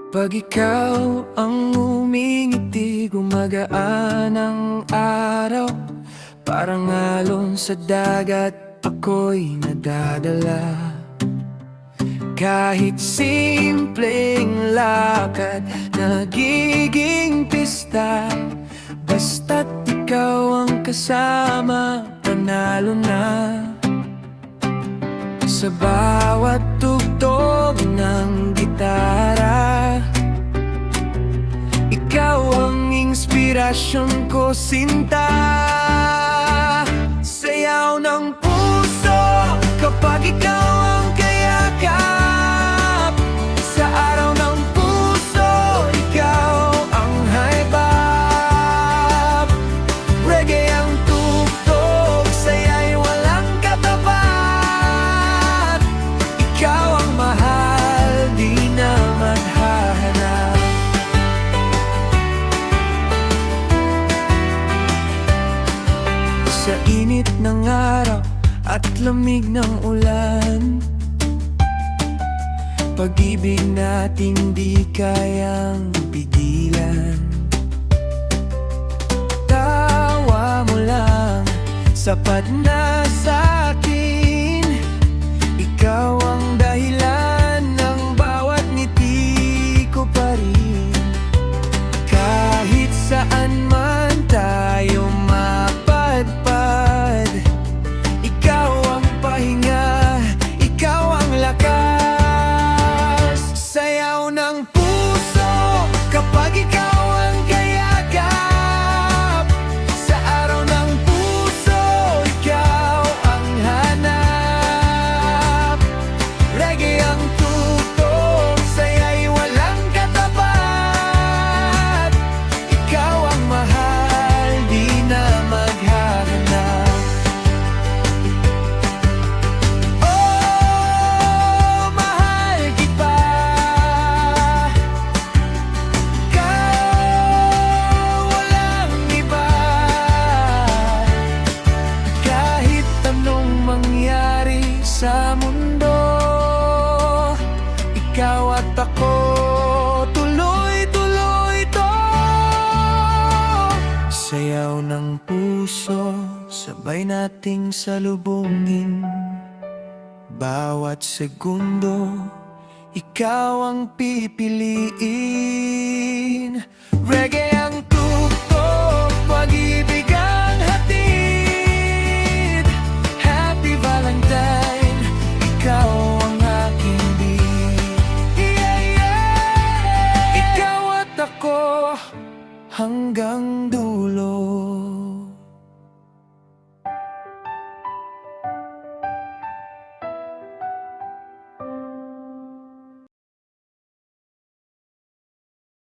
Pag ikaw ang umingiti, gumagaan ang araw. Parang alon sa dagat, ako'y nadadala. Kahit simpleng lakad, nagiging pista. Basta't ikaw ang kasama, panalo na. Sa bawat tugtog ng gitara, ikaw ang inspirasyon ko, sinta. Sayaw ng puso kapag ikaw ang kayakap. Sa araw ng puso, ikaw ang haybap. Reggae ang tugtog, saya'y walang katapat. Ikaw ang mahal, di na maghahanap. Sa init ng araw at lamig ng ulan, pag-ibig natin di kayang pigilan. Tawa mo lang, sapat na sa'kin. Ikaw ang dahilan ng bawat ngiti ko pa rin. Kahit saan man tayo mapadpad, ikaw ang pahinga, ikaw ang lakas. Sayaw ng puso kapag ikaw ang kayakap. Sa araw ng puso, ikaw ang hanap. Reggae ang tugtog, saya'y walang katapat. Ikaw ang mahal, di na maghahanap. Oh, mahal kita. Ikaw, walang iba. Kahit anong mangyari sa mundo, ikaw at ako, tuloy-tuloy to. Sayaw ng puso, sabay nating salubungin. Bawat segundo, ikaw ang pipiliin. Reggae ang tugtog, pag-ibig ang hatid. Happy Valentine, ikaw ang aking beat. Yeah, yeah. Ikaw at ako hanggang dulo.